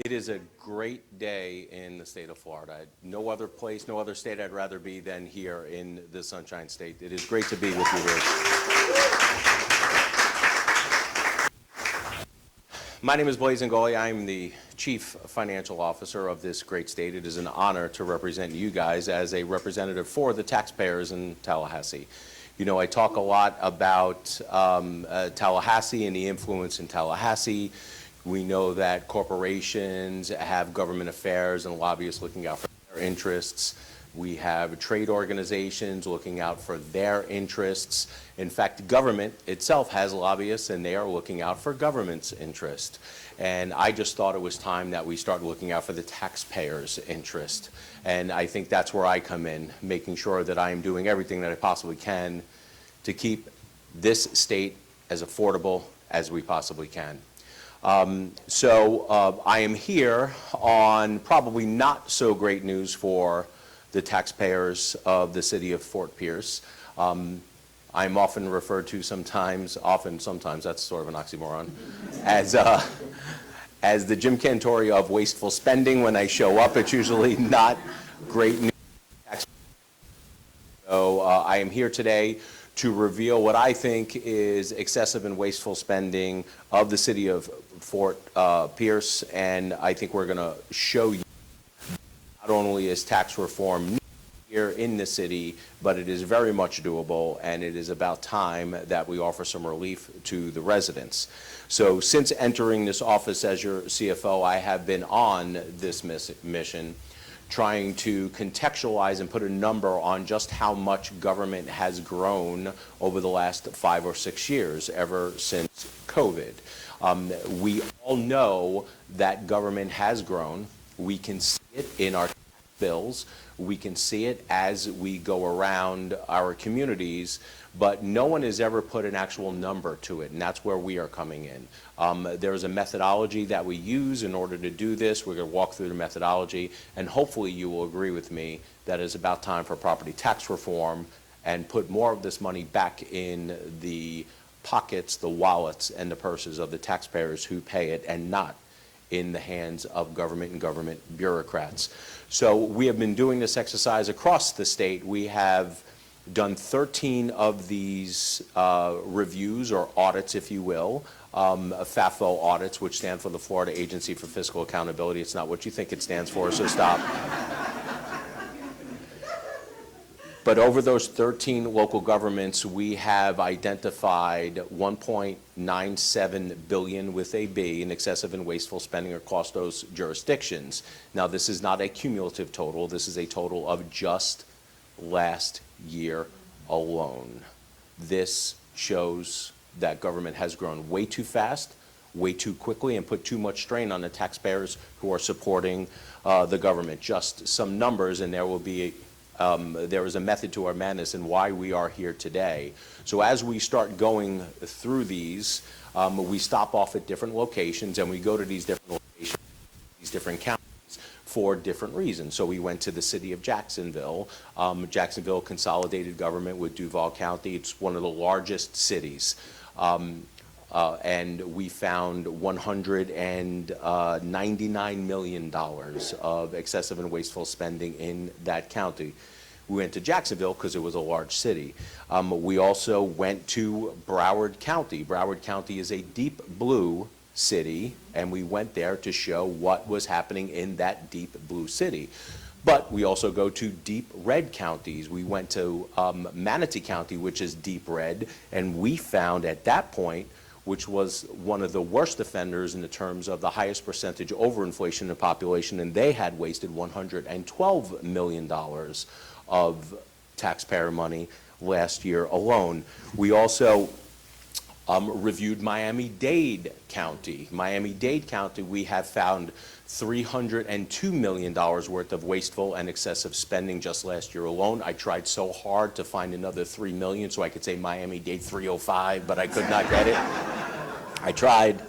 It is a great day in the state of Florida. No other place, no other state I'd rather be than here in the Sunshine State. It is great to be with you here. My name is Blaise Ingoglia. I'm the Chief Financial Officer of this great state. It is an honor to represent you guys as a representative for the taxpayers in Tallahassee. You know, I talk a lot about Tallahassee and the influence in Tallahassee. We know that corporations have government affairs and lobbyists looking out for their interests. We have trade organizations looking out for their interests. In fact, government itself has lobbyists, and they are looking out for government's interest. And I just thought it was time that we start looking out for the taxpayers' interest. And I think that's where I come in, making sure that I am doing everything that I possibly can to keep this state as affordable as we possibly can. I am here on probably not so great news for the taxpayers of the city of Fort Pierce. I'm often referred to sometimes, that's sort of an oxymoron, as the Jim Cantori of wasteful spending. When I show up, it's usually not great news. So I am here today to reveal what I think is excessive and wasteful spending of the city of Fort Pierce, and I think we're going to show you not only is tax reform needed here in the city, but it is very much doable, and it is about time that we offer some relief to the residents. So since entering this office as your CFO, I have been on this mission, trying to contextualize and put a number on just how much government has grown over the last 5 or 6 years, ever since COVID. We all know that government has grown. We can see it in our bills. We can see it as we go around our communities, but no one has ever put an actual number to it, and that's where we are coming in. There's a methodology that we use in order to do this. We're going to walk through the methodology, and hopefully you will agree with me that it's about time for property tax reform and put more of this money back in the pockets, the wallets, and the purses of the taxpayers who pay it, and not in the hands of government and government bureaucrats. So we have been doing this exercise across the state. We have done 13 of these reviews, or audits, if you will, FAFO audits, which stand for the Florida Agency for Fiscal Accountability. It's not what you think it stands for, so stop. But over those 13 local governments, we have identified $1.97 billion with a B in excessive and wasteful spending across those jurisdictions. Now, this is not a cumulative total. This is a total of just last year alone. This shows that government has grown way too fast, way too quickly, and put too much strain on the taxpayers who are supporting the government. Just some numbers, and there will be there is a method to our madness and why we are here today. So as we start going through these, we stop off at different locations, and we go to these different locations, these different counties, for different reasons. So we went to the city of Jacksonville. Jacksonville consolidated government with Duval County. It's one of the largest cities. And we found $199 million of excessive and wasteful spending in that county. We went to Jacksonville because it was a large city. We also went to Broward County. Broward County is a deep blue city, and we went there to show what was happening in that deep blue city. But we also go to deep red counties. We went to Manatee County, which is deep red, and we found at that point, which was one of the worst offenders in the terms of the highest percentage overinflation in the population, and they had wasted $112 million of taxpayer money last year alone. We also reviewed Miami-Dade County. Miami-Dade County, we have found $302 million worth of wasteful and excessive spending just last year alone. I tried so hard to find another $3 million so I could say Miami-Dade 305, but I could not get it. I tried.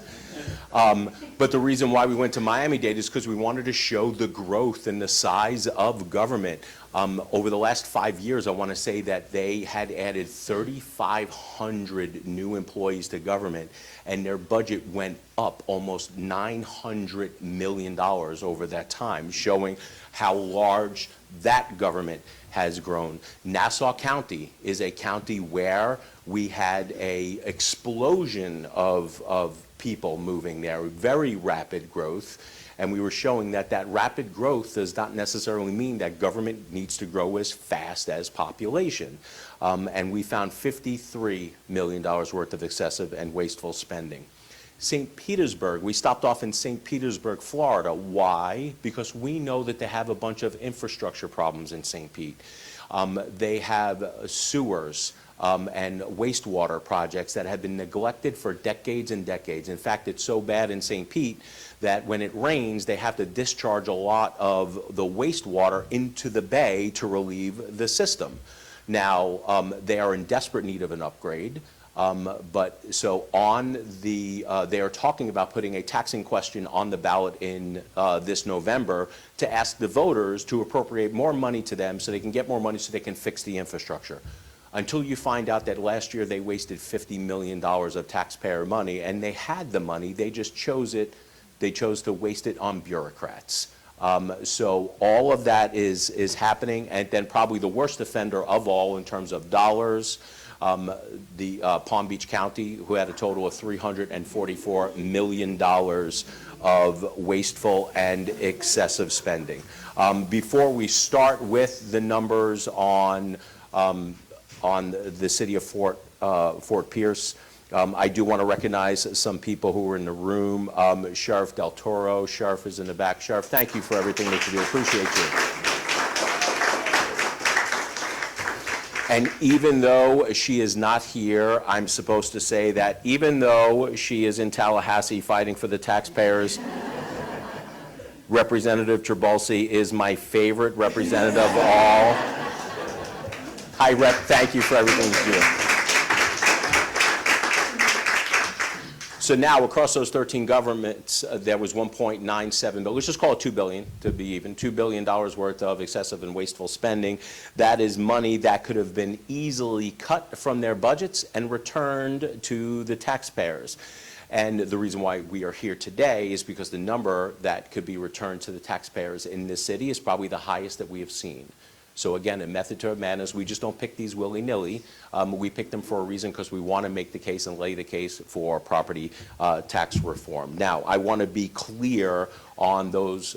But the reason why we went to Miami-Dade is because we wanted to show the growth and the size of government. Over the last 5 years, I want to say that they had added 3,500 new employees to government, and their budget went up almost $900 million over that time, showing how large that government has grown. Nassau County is a county where we had a explosion of people moving there, very rapid growth. And we were showing that that rapid growth does not necessarily mean that government needs to grow as fast as population. And we found $53 million worth of excessive and wasteful spending. St. Petersburg, we stopped off in St. Petersburg, Florida. Why? Because we know that they have a bunch of infrastructure problems in St. Pete. They have sewers and wastewater projects that have been neglected for decades and decades. In fact, it's so bad in St. Pete that when it rains, they have to discharge a lot of the wastewater into the bay to relieve the system. Now, they are in desperate need of an upgrade. But so on the, they are talking about putting a taxing question on the ballot in this November to ask the voters to appropriate more money to them so they can get more money so they can fix the infrastructure. Until you find out that last year they wasted $50 million of taxpayer money, and they had the money, they just chose it, they chose to waste it on bureaucrats. So all of that is happening, and then probably the worst offender of all in terms of dollars, the Palm Beach County, who had a total of $344 million of wasteful and excessive spending. Before we start with the numbers on the city of Fort Pierce, I do want to recognize some people who were in the room. Sheriff Del Toro, Sheriff is in the back. Sheriff, thank you for everything that you do. Appreciate you. And even though she is not here, I'm supposed to say that even though she is in Tallahassee fighting for the taxpayers, Representative Trabulsi is my favorite representative of all. Hi, Rep. Thank you for everything you do. So now, across those 13 governments, there was 1.97 billion, let's just call it $2 billion to be even, $2 billion worth of excessive and wasteful spending. That is money that could have been easily cut from their budgets and returned to the taxpayers. And the reason why we are here today is because the number that could be returned to the taxpayers in this city is probably the highest that we have seen. So again, a method to our madness. We just don't pick these willy-nilly. We pick them for a reason because we want to make the case and lay the case for property tax reform. Now, I want to be clear on those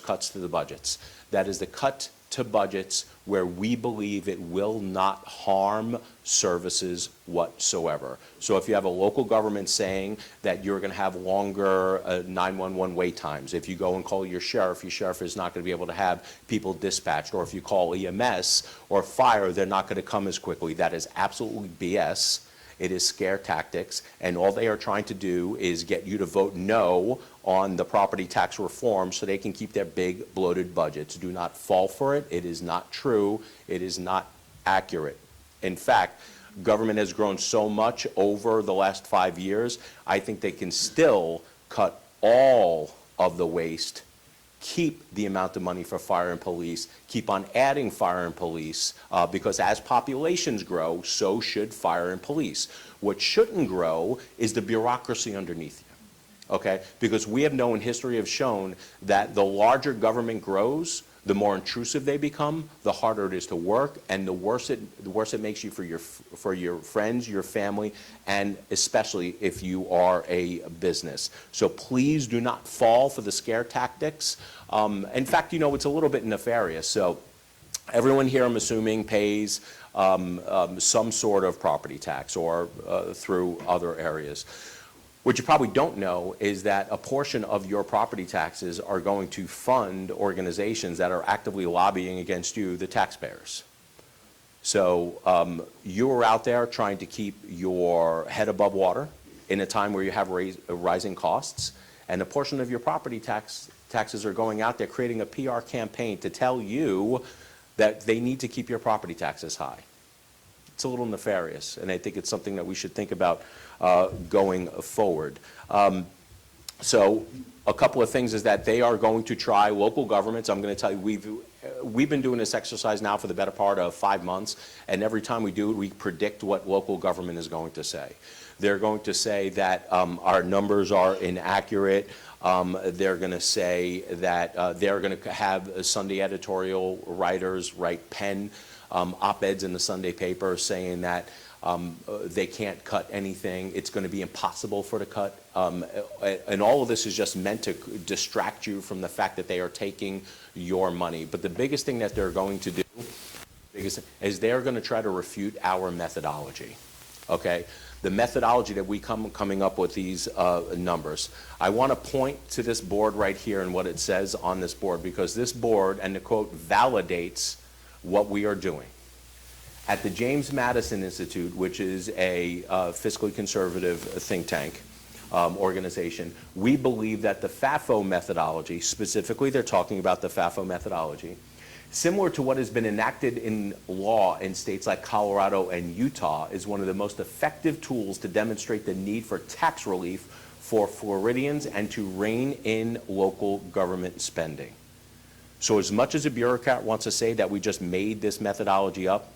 cuts to the budgets. That is the cut to budgets where we believe it will not harm services whatsoever. So if you have a local government saying that you're going to have longer 911 wait times, if you go and call your sheriff is not going to be able to have people dispatched, or if you call EMS or fire, they're not going to come as quickly. That is absolutely BS. It is scare tactics, and all they are trying to do is get you to vote no on the property tax reform so they can keep their big bloated budgets. Do not fall for it. It is not true. It is not accurate. In fact, government has grown so much over the last 5 years, I think they can still cut all of the waste, keep the amount of money for fire and police, keep on adding fire and police, because as populations grow, so should fire and police. What shouldn't grow is the bureaucracy underneath you, okay? Because we have known, history have shown that the larger government grows, the more intrusive they become, the harder it is to work, and the worse it makes you for your friends, your family, and especially if you are a business. So please do not fall for the scare tactics. In fact, you know, it's a little bit nefarious. So everyone here, I'm assuming, pays some sort of property tax or through other areas. What you probably don't know is that a portion of your property taxes are going to fund organizations that are actively lobbying against you, the taxpayers. So you are out there trying to keep your head above water in a time where you have rising costs, and a portion of your property taxes are going out there creating a PR campaign to tell you that they need to keep your property taxes high. It's a little nefarious, and I think it's something that we should think about going forward. So a couple of things is that they are going to try local governments. I'm going to tell you, we've been doing this exercise now for the better part of 5 months, and every time we do it, we predict what local government is going to say. They're going to say that our numbers are inaccurate. They're going to say that they're going to have Sunday editorial writers write pen op-eds in the Sunday paper saying that they can't cut anything. It's going to be impossible for to cut. And all of this is just meant to distract you from the fact that they are taking your money. But the biggest thing that they're going to do is they're going to try to refute our methodology. Okay? The methodology that we coming up with these numbers. I want to point to this board right here and what it says on this board, because this board, and the quote, validates what we are doing. At the James Madison Institute, which is a fiscally conservative think tank organization, we believe that the FAFO methodology, specifically they're talking about the FAFO methodology, similar to what has been enacted in law in states like Colorado and Utah, is one of the most effective tools to demonstrate the need for tax relief for Floridians and to rein in local government spending. So as much as a bureaucrat wants to say that we just made this methodology up,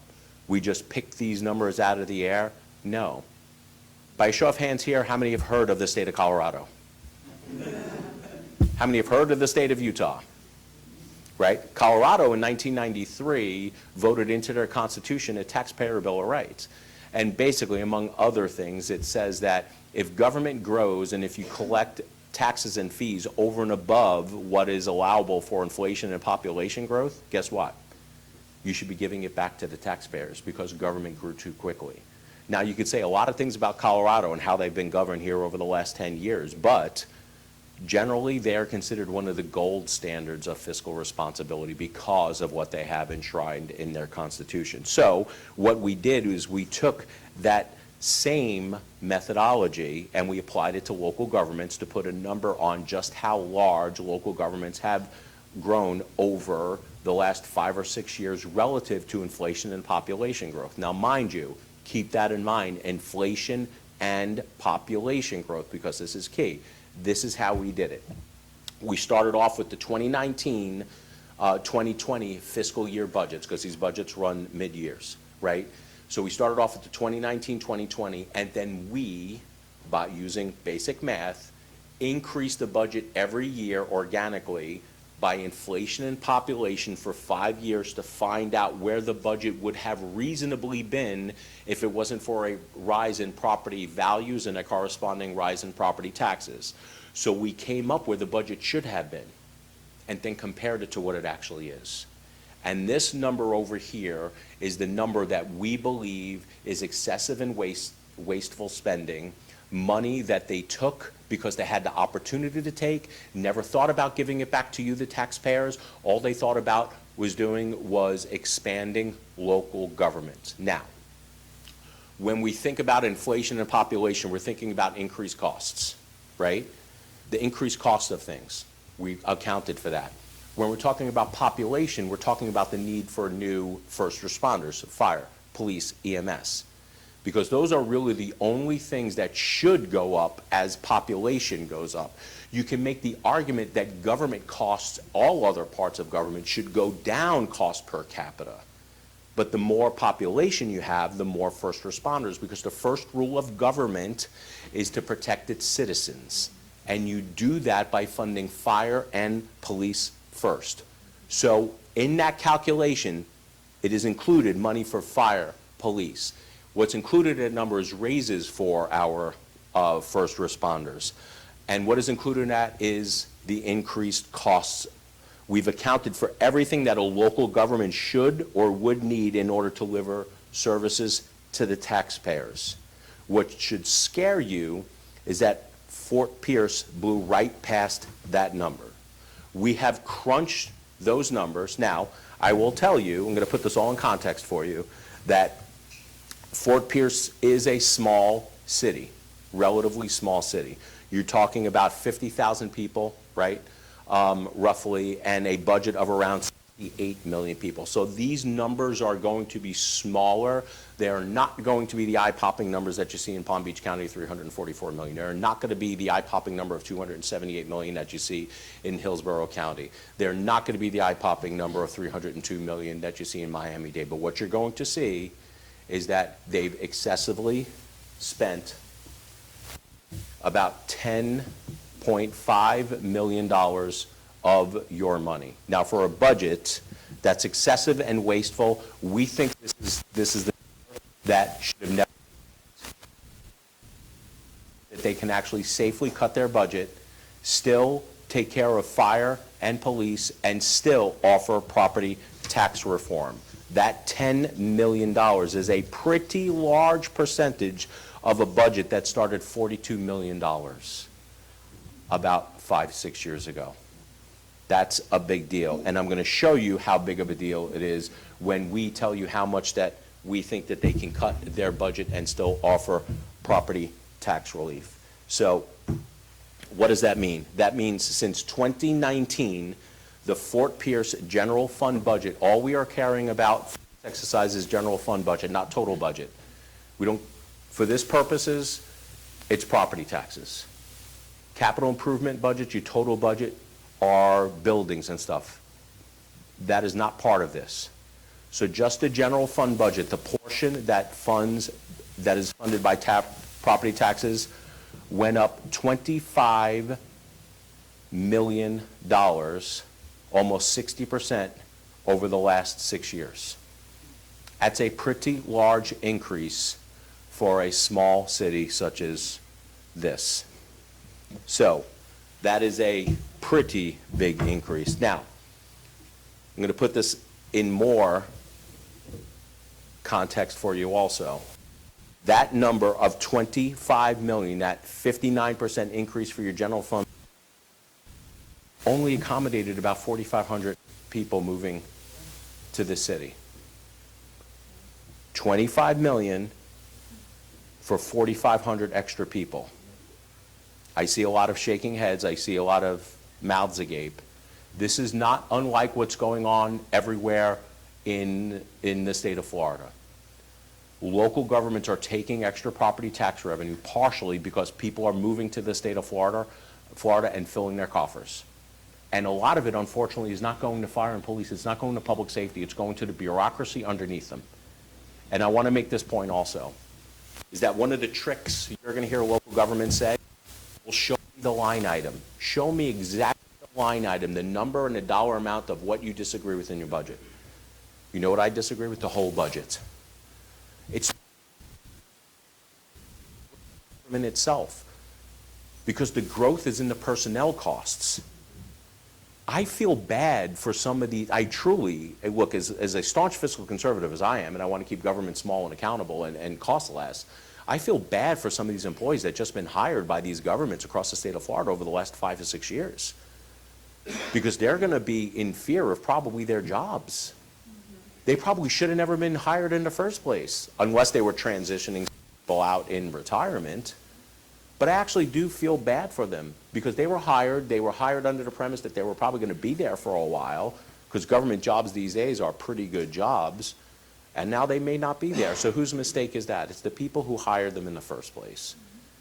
we just picked these numbers out of the air, no. By a show of hands here, how many have heard of the state of Colorado? How many have heard of the state of Utah? Right? Colorado in 1993 voted into their constitution a taxpayer bill of rights. And basically, among other things, it says that if government grows and if you collect taxes and fees over and above what is allowable for inflation and population growth, guess what? You should be giving it back to the taxpayers because government grew too quickly. Now, you could say a lot of things about Colorado and how they've been governed here over the last 10 years, but generally, they are considered one of the gold standards of fiscal responsibility because of what they have enshrined in their constitution. So what we did is we took that same methodology and we applied it to local governments to put a number on just how large local governments have grown over the last 5 or 6 years relative to inflation and population growth. Now, mind you, keep that in mind, inflation and population growth, because this is key. This is how we did it. We started off with the 2019-2020 fiscal year budgets, because these budgets run mid-years, right? So we started off with the 2019-2020, and then we, by using basic math, increased the budget every year organically by inflation and population for 5 years to find out where the budget would have reasonably been if it wasn't for a rise in property values and a corresponding rise in property taxes. So we came up where the budget should have been and then compared it to what it actually is. And this number over here is the number that we believe is excessive and wasteful spending, money that they took because they had the opportunity to take, never thought about giving it back to you, the taxpayers. All they thought about was expanding local government. Now, when we think about inflation and population, we're thinking about increased costs, right? The increased cost of things, we accounted for that. When we're talking about population, we're talking about the need for new first responders, fire, police, EMS. Because those are really the only things that should go up as population goes up. You can make the argument that government costs, all other parts of government, should go down cost per capita. But the more population you have, the more first responders, because the first rule of government is to protect its citizens. And you do that by funding fire and police first. So in that calculation, it is included money for fire, police. What's included in that number is raises for our first responders. And what is included in that is the increased costs. We've accounted for everything that a local government should or would need in order to deliver services to the taxpayers. What should scare you is that Fort Pierce blew right past that number. We have crunched those numbers. Now, I will tell you, I'm going to put this all in context for you, that Fort Pierce is a small city, relatively small city. You're talking about 50,000 people, right, roughly, and a budget of around 8 million people. So these numbers are going to be smaller. They are not going to be the eye-popping numbers that you see in Palm Beach County, 344 million. They're not going to be the eye-popping number of 278 million that you see in Hillsborough County. They're not going to be the eye-popping number of 302 million that you see in Miami-Dade. But what you're going to see is that they've excessively spent about $10.5 million of your money. Now, for a budget that's excessive and wasteful, we think this is the that should have never, that they can actually safely cut their budget, still take care of fire and police, and still offer property tax reform. That $10 million is a pretty large percentage of a budget that started $42 million about 5-6 years ago. That's a big deal, and I'm going to show you how big of a deal it is when we tell you how much that we think that they can cut their budget and still offer property tax relief. So what does that mean? That means since 2019, the Fort Pierce general fund budget, all we are caring about for this exercise is general fund budget, not total budget. We don't, for this purposes, it's property taxes. Capital improvement budget, your total budget, are buildings and stuff. That is not part of this. So just the general fund budget, the portion that is funded by property taxes, went up $25 million, almost 60% over the last 6 years. That's a pretty large increase for a small city such as this. So that is a pretty big increase. Now, I'm going to put this in more context for you also. That number of 25 million, that 59% increase for your general fund, only accommodated about 4,500 people moving to the city. 25 million for 4,500 extra people. I see a lot of shaking heads. I see a lot of mouths agape. This is not unlike what's going on everywhere in the state of Florida. Local governments are taking extra property tax revenue partially because people are moving to the state of Florida and filling their coffers. And a lot of it, unfortunately, is not going to fire and police. It's not going to public safety. It's going to the bureaucracy underneath them. And I want to make this point also, is that one of the tricks you're going to hear local governments say, well, show me the line item. Show me exactly the line item, the number and the dollar amount of what you disagree with in your budget. You know what I disagree with? The whole budget. It's in itself, because the growth is in the personnel costs. I feel bad for some of these. I truly, look, as a staunch fiscal conservative as I am, and I want to keep government small and accountable and cost less, I feel bad for some of these employees that just been hired by these governments across the state of Florida over the last 5 to 6 years, because they're going to be in fear of probably their jobs. They probably should have never been hired in the first place, unless they were transitioning people out in retirement. But I actually do feel bad for them, because they were hired under the premise that they were probably going to be there for a while, because government jobs these days are pretty good jobs, and now they may not be there. So whose mistake is that? It's the people who hired them in the first place.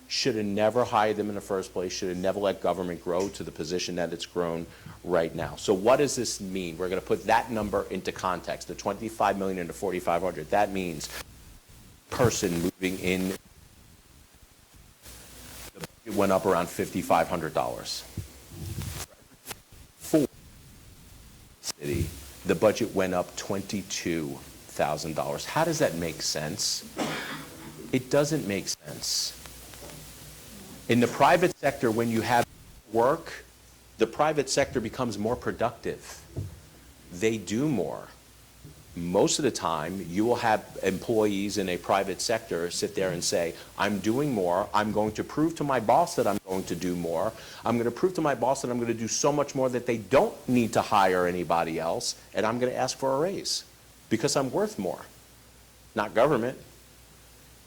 Should have never hired them in the first place, should have never let government grow to the position that it's grown right now. So what does this mean? We're going to put that number into context, the 25 million into 4,500. That means person moving in, it went up around $5,500. For city, the budget went up $22,000. How does that make sense? It doesn't make sense. In the private sector, when you have work, the private sector becomes more productive. They do more. Most of the time, you will have employees in a private sector sit there and say, I'm doing more. I'm going to prove to my boss that I'm going to do more. I'm going to prove to my boss that I'm going to do so much more that they don't need to hire anybody else, and I'm going to ask for a raise because I'm worth more. Not government.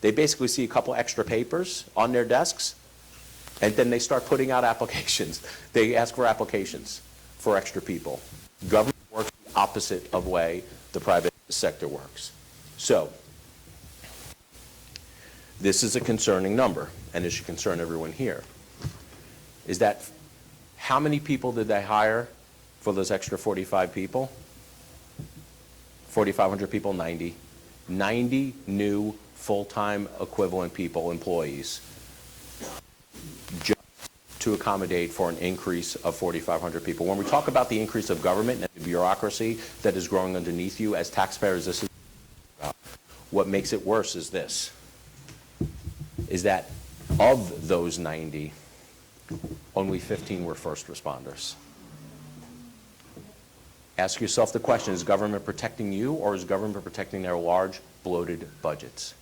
They basically see a couple extra papers on their desks, and then they start putting out applications. They ask for applications for extra people. Government works the opposite of way the private sector works. So this is a concerning number, and it should concern everyone here, is that how many people did they hire for those extra 45 people? 4,500 people, 90. 90 new full-time equivalent people, employees, just to accommodate for an increase of 4,500 people. When we talk about the increase of government and the bureaucracy that is growing underneath you, as taxpayers, this is what makes it worse is this, is that of those 90, only 15 were first responders. Ask yourself the question, is government protecting you, or is government protecting their large, bloated budgets?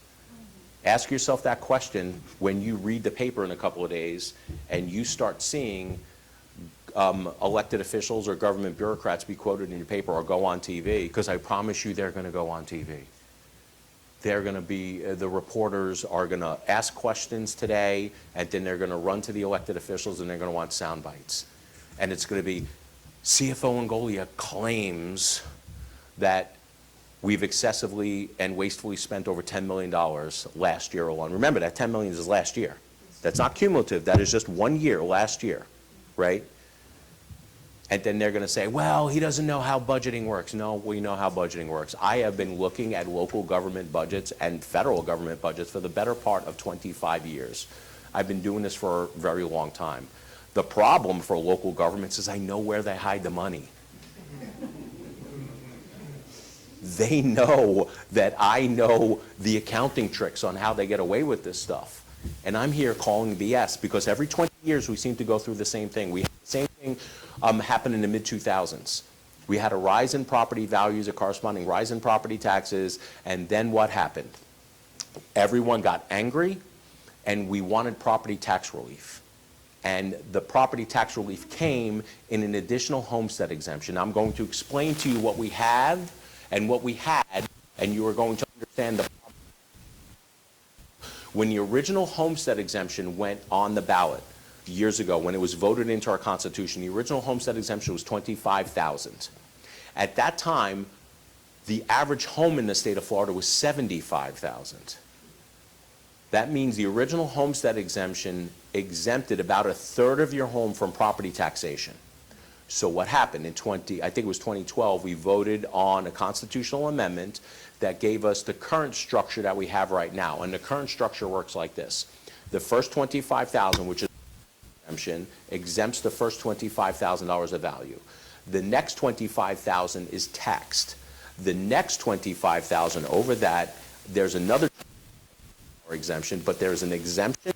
Ask yourself that question when you read the paper in a couple of days and you start seeing elected officials or government bureaucrats be quoted in your paper or go on TV, because I promise you they're going to go on TV. They're going to be, the reporters are going to ask questions today, and then they're going to run to the elected officials and they're going to want sound bites. And it's going to be, CFO Ingoglia claims that we've excessively and wastefully spent over $10 million last year alone. Remember, that $10 million is last year. That's not cumulative. That is just 1 year, last year, right? And then they're going to say, well, he doesn't know how budgeting works. No, we know how budgeting works. I have been looking at local government budgets and federal government budgets for the better part of 25 years. I've been doing this for a very long time. The problem for local governments is I know where they hide the money. They know that I know the accounting tricks on how they get away with this stuff. And I'm here calling BS because every 20 years we seem to go through the same thing. We had the same thing happen in the mid-2000s. We had a rise in property values, a corresponding rise in property taxes, and then what happened? Everyone got angry, and we wanted property tax relief. And the property tax relief came in an additional homestead exemption. I'm going to explain to you what we have and what we had, and you are going to understand the problem. When the original homestead exemption went on the ballot years ago, when it was voted into our Constitution, the original homestead exemption was $25,000. At that time, the average home in the state of Florida was $75,000. That means the original homestead exemption exempted about a third of your home from property taxation. So what happened in I think it was 2012, we voted on a constitutional amendment that gave us the current structure that we have right now. And the current structure works like this. The first $25,000, which is exemption, exempts the first $25,000 of value. The next $25,000 is taxed. The next $25,000 over that, there's another exemption, but there's an exemption.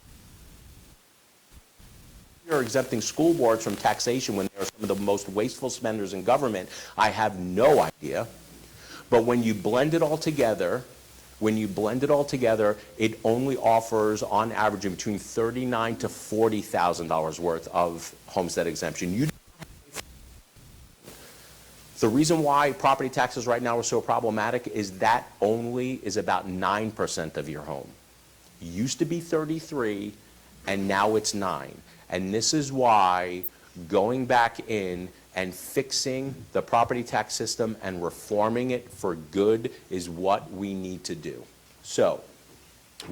You're exempting school boards from taxation when they're some of the most wasteful spenders in government. I have no idea. But when you blend it all together, it only offers on average between $39,000 to $40,000 worth of homestead exemption. The reason why property taxes right now are so problematic is that only is about 9% of your home. It used to be 33, and now it's 9. And this is why going back in and fixing the property tax system and reforming it for good is what we need to do. So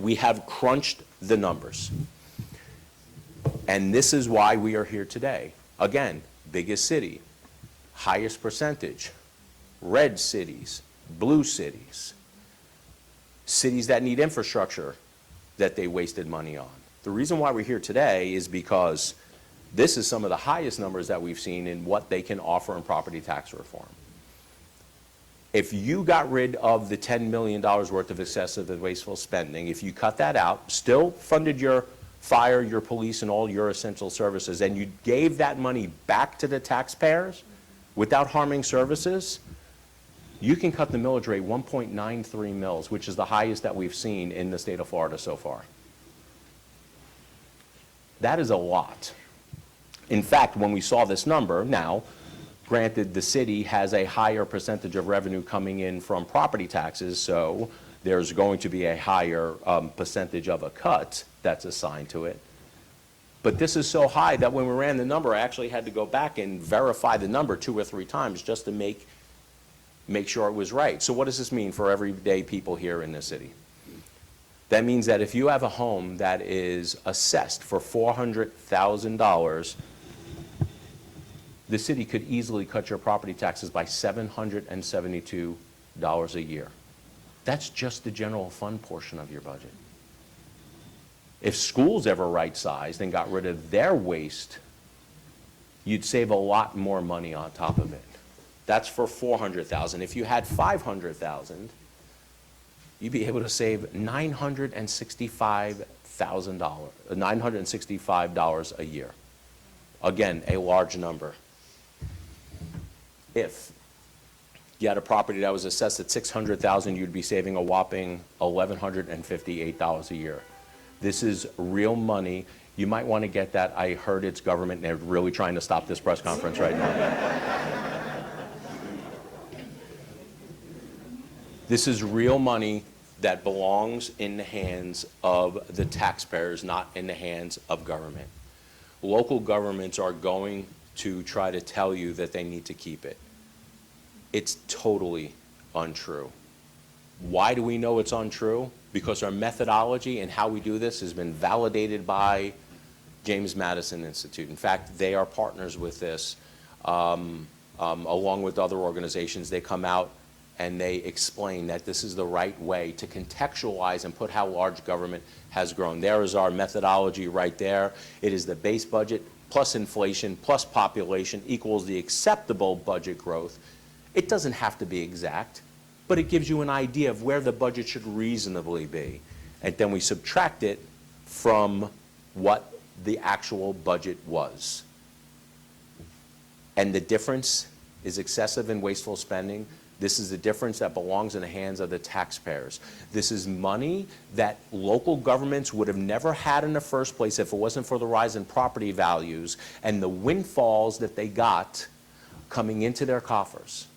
we have crunched the numbers. And this is why we are here today. Again, biggest city, highest percentage, red cities, blue cities, cities that need infrastructure that they wasted money on. The reason why we're here today is because this is some of the highest numbers that we've seen in what they can offer in property tax reform. If you got rid of the $10 million worth of excessive and wasteful spending, if you cut that out, still funded your fire, your police, and all your essential services, and you gave that money back to the taxpayers without harming services, you can cut the millage rate 1.93 mils, which is the highest that we've seen in the state of Florida so far. That is a lot. In fact, when we saw this number, now, granted, the city has a higher percentage of revenue coming in from property taxes, so there's going to be a higher percentage of a cut that's assigned to it. But this is so high that when we ran the number, I actually had to go back and verify the number 2 or 3 times just to make make sure it was right. So what does this mean for everyday people here in the city? That means that if you have a home that is assessed for $400,000, the city could easily cut your property taxes by $772 a year. That's just the general fund portion of your budget. If schools ever right-sized and got rid of their waste, you'd save a lot more money on top of it. That's for $400,000. If you had $500,000, you'd be able to save $965 a year. Again, a large number. If you had a property that was assessed at $600,000, you'd be saving a whopping $1,158 a year. This is real money. You might want to get that. I heard it's government, and they're really trying to stop this press conference right now. This is real money that belongs in the hands of the taxpayers, not in the hands of government. Local governments are going to try to tell you that they need to keep it. It's totally untrue. Why do we know it's untrue? Because our methodology and how we do this has been validated by James Madison Institute. In fact, they are partners with this, along with other organizations. They come out and they explain that this is the right way to contextualize and put how large government has grown. There is our methodology right there. It is the base budget plus inflation plus population equals the acceptable budget growth. It doesn't have to be exact, but it gives you an idea of where the budget should reasonably be. And then we subtract it from what the actual budget was. And the difference is excessive and wasteful spending. This is the difference that belongs in the hands of the taxpayers. This is money that local governments would have never had in the first place if it wasn't for the rise in property values and the windfalls that they got coming into their coffers.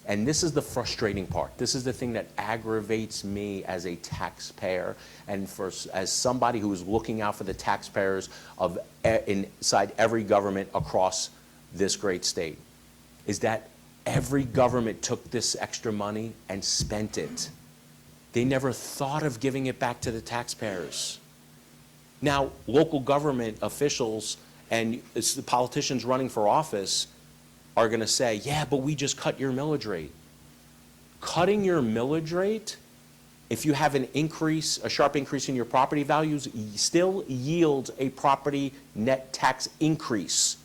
And this is the frustrating part. This is the thing that aggravates me as a taxpayer and as somebody who is looking out for the taxpayers of inside every government across this great state, is that every government took this extra money and spent it. They never thought of giving it back to the taxpayers. Now, local government officials and the politicians running for office are going to say, yeah, but we just cut your millage rate. Cutting your millage rate, if you have an increase, a sharp increase in your property values, still yields a property net tax increase.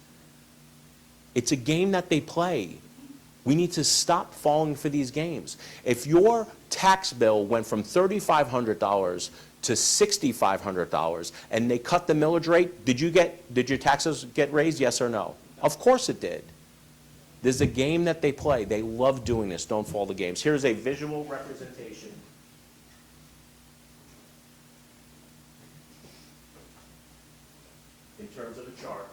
It's a game that they play. We need to stop falling for these games. If your tax bill went from $3,500 to $6,500 and they cut the millage rate, did your taxes get raised, yes or no? Of course it did. There's a game that they play. They love doing this. Don't fall the games. Here's a visual representation in terms of a chart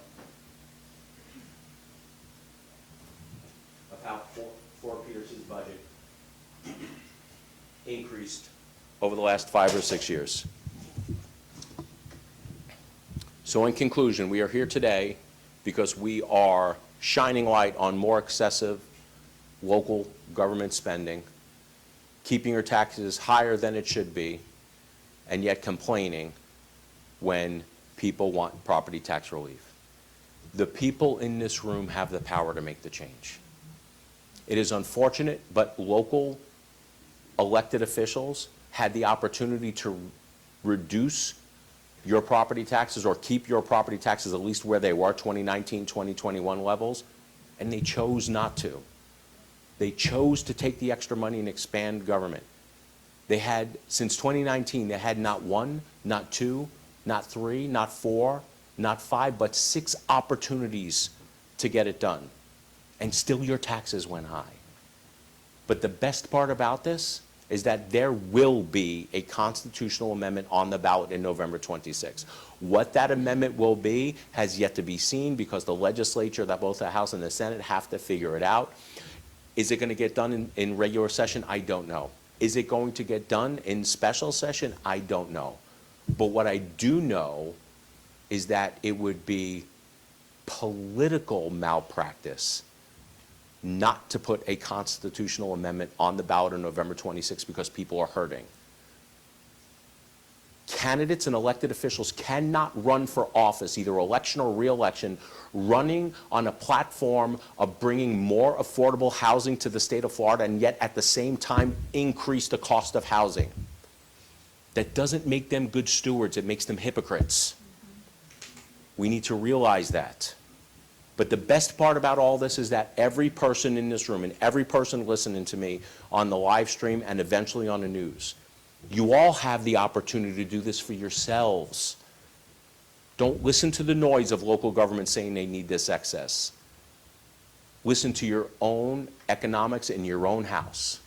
of how Fort Pierce's budget increased over the last 5 or 6 years. So in conclusion, we are here today because we are shining light on more excessive local government spending, keeping your taxes higher than it should be, and yet complaining when people want property tax relief. The people in this room have the power to make the change. It is unfortunate, but local elected officials had the opportunity to reduce your property taxes or keep your property taxes at least where they were, 2019, 2021 levels, and they chose not to. They chose to take the extra money and expand government. They had, since 2019, they had not 1, not 2, not 3, not 4, not 5, but 6 opportunities to get it done. And still your taxes went high. But the best part about this is that there will be a constitutional amendment on the ballot in November 26. What that amendment will be has yet to be seen because the legislature, that both the House and the Senate, have to figure it out. Is it going to get done in regular session? I don't know. Is it going to get done in special session? I don't know. But what I do know is that it would be political malpractice not to put a constitutional amendment on the ballot on November 26th because people are hurting. Candidates and elected officials cannot run for office, either election or re-election, running on a platform of bringing more affordable housing to the state of Florida and yet at the same time increase the cost of housing. That doesn't make them good stewards, it makes them hypocrites. We need to realize that. But the best part about all this is that every person in this room and every person listening to me on the live stream and eventually on the news, you all have the opportunity to do this for yourselves. Don't listen to the noise of local government saying they need this excess. Listen to your own economics in your own house.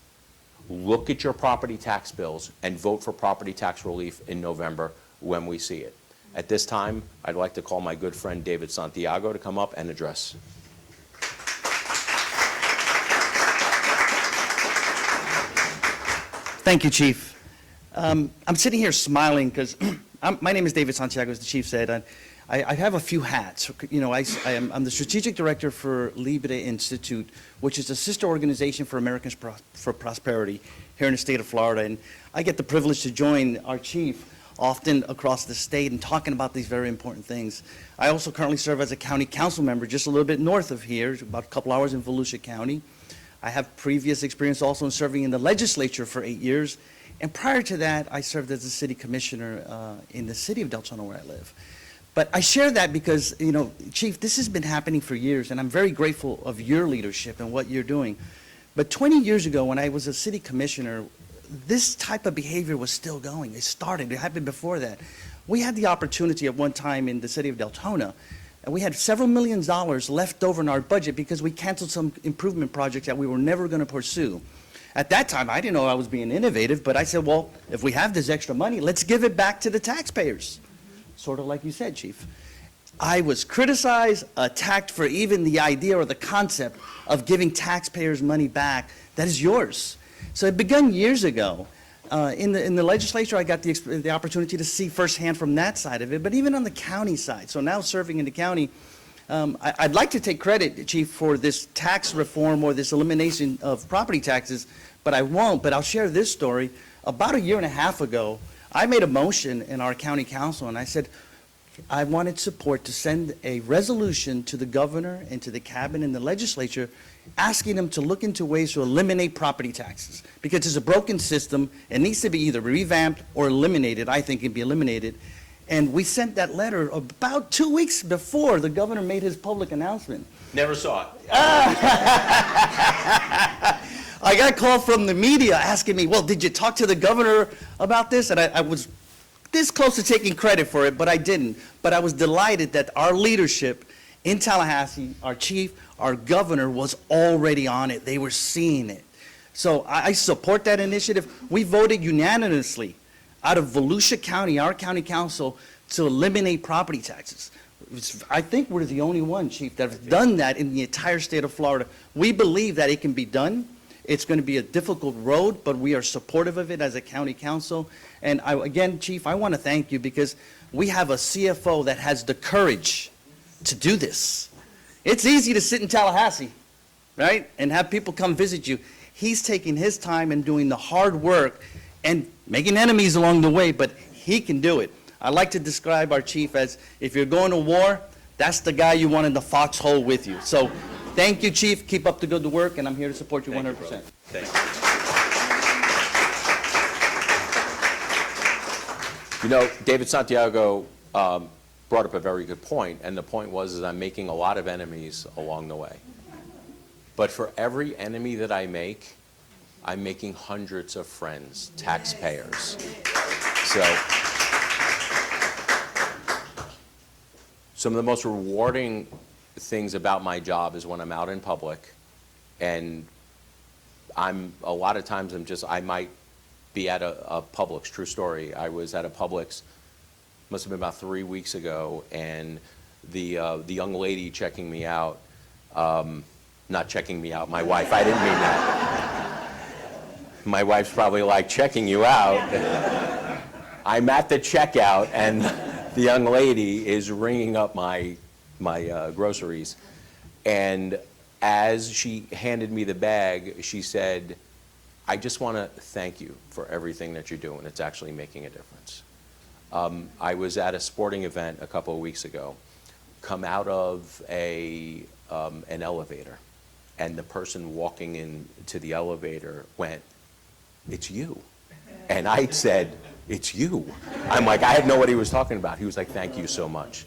Look at your property tax bills and vote for property tax relief in November when we see it. At this time, I'd like to call my good friend David Santiago to come up and address. Thank you, Chief. I'm sitting here smiling because my name is David Santiago, as the Chief said. And I have a few hats. You know, I'm the Strategic Director for Libre Institute, which is a sister organization for Americans for Prosperity here in the state of Florida. And I get the privilege to join our Chief often across the state and talking about these very important things. I also currently serve as a county council member just a little bit north of here, about a couple hours in Volusia County. I have previous experience also in serving in the legislature for 8 years. And prior to that, I served as a city commissioner in the city of Deltona, where I live. But I share that because, you know, Chief, this has been happening for years, and I'm very grateful of your leadership and what you're doing. But 20 years ago, when I was a city commissioner, this type of behavior was still going. It started. It happened before that. We had the opportunity at one time in the city of Deltona, and we had several $millions left over in our budget because we canceled some improvement projects that we were never going to pursue. At that time, I didn't know I was being innovative, but I said, well, if we have this extra money, let's give it back to the taxpayers. Sort of like you said, Chief. I was criticized, attacked for even the idea or the concept of giving taxpayers money back that is yours. So it began years ago. In the legislature, I got the opportunity to see firsthand from that side of it, but even on the county side. So now serving in the county, I'd like to take credit, Chief, for this tax reform or this elimination of property taxes, but I won't. But I'll share this story. About a year and a half ago, I made a motion in our county council, and I said I wanted support to send a resolution to the governor and to the cabinet and the legislature asking them to look into ways to eliminate property taxes. Because it's a broken system. It needs to be either revamped or eliminated. I think it can be eliminated. And we sent that letter about 2 weeks before the governor made his public announcement. Never saw it. I got a call from the media asking me, well, did you talk to the governor about this? And I was this close to taking credit for it, but I didn't. But I was delighted that our leadership in Tallahassee, our chief, our governor was already on it. They were seeing it. So I support that initiative. We voted unanimously out of Volusia County, our county council, to eliminate property taxes. I think we're the only one, Chief, that have done that in the entire state of Florida. We believe that it can be done. It's going to be a difficult road, but we are supportive of it as a county council. And again, Chief, I want to thank you because we have a CFO that has the courage to do this. It's easy to sit in Tallahassee, right, and have people come visit you. He's taking his time and doing the hard work and making enemies along the way, but he can do it. I like to describe our chief as, if you're going to war, that's the guy you want in the foxhole with you. So thank you, Chief. Keep up the good work, and I'm here to support you 100%. Thank you. You know, David Santiago brought up a very good point, and the point was I'm making a lot of enemies along the way. But for every enemy that I make, I'm making hundreds of friends, taxpayers. So some of the most rewarding things about my job is when I'm out in public, and a lot of times I might be at a Publix, true story. I was at a Publix, must have been about 3 weeks ago, and the young lady checking me out, not checking me out, my wife, I didn't mean that. My wife's probably like, checking you out. I'm at the checkout, and the young lady is ringing up my groceries, and as she handed me the bag, she said, I just want to thank you for everything that you're doing. It's actually making a difference. I was at a sporting event a couple of weeks ago, come out of an elevator, and the person walking into the elevator went, it's you. And I said, it's you. I'm like, I had no idea what he was talking about. He was like, thank you so much.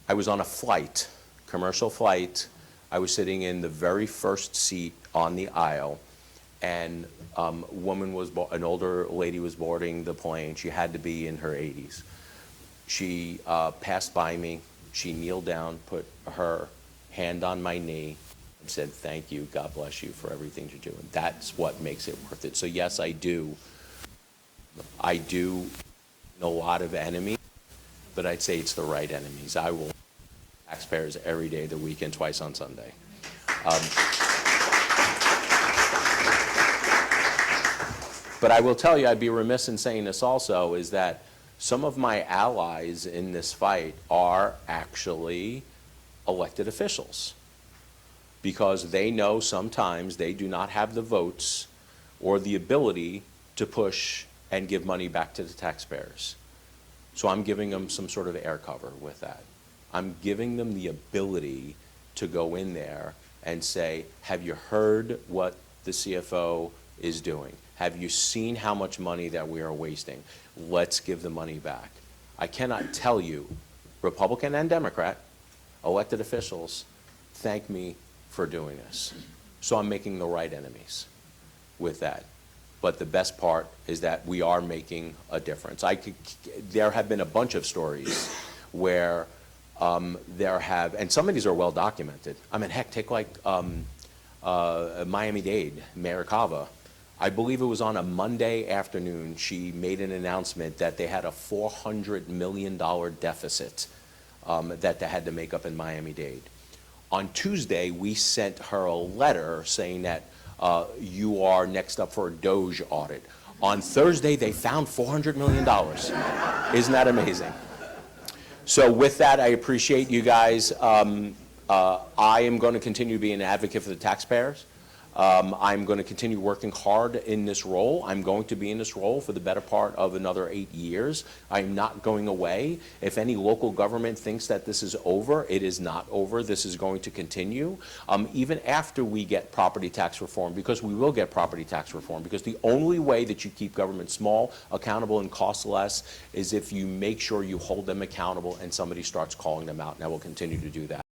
I was on a flight, commercial flight. I was sitting in the very first seat on the aisle, and an older lady was boarding the plane. She had to be in her 80s. She passed by me. She kneeled down, put her hand on my knee, and said, thank you, God bless you for everything you're doing. That's what makes it worth it. So yes, I do know a lot of enemies, but I'd say it's the right enemies. I will taxpayers every day of the week and twice on Sunday. But I will tell you, I'd be remiss in saying this also, is that some of my allies in this fight are actually elected officials, because they know sometimes they do not have the votes or the ability to push and give money back to the taxpayers. So I'm giving them some sort of air cover with that. I'm giving them the ability to go in there and say, have you heard what the CFO is doing? Have you seen how much money that we are wasting? Let's give the money back. I cannot tell you, Republican and Democrat, elected officials, thank me for doing this. So I'm making the right enemies with that. But the best part is that we are making a difference. There have been a bunch of stories where and some of these are well documented. I mean, heck, take like Miami-Dade, Mayor Cava. I believe it was on a Monday afternoon, she made an announcement that they had a $400 million deficit that they had to make up in Miami-Dade. On Tuesday, we sent her a letter saying that you are next up for a Doge audit. On Thursday, they found $400 million. Isn't that amazing? So with that, I appreciate you guys. I am going to continue to be an advocate for the taxpayers. I'm going to continue working hard in this role. I'm going to be in this role for the better part of another 8 years. I'm not going away. If any local government thinks that this is over, it is not over. This is going to continue, even after we get property tax reform, because we will get property tax reform, because the only way that you keep government small, accountable, and cost less is if you make sure you hold them accountable and somebody starts calling them out, and I will continue to do that.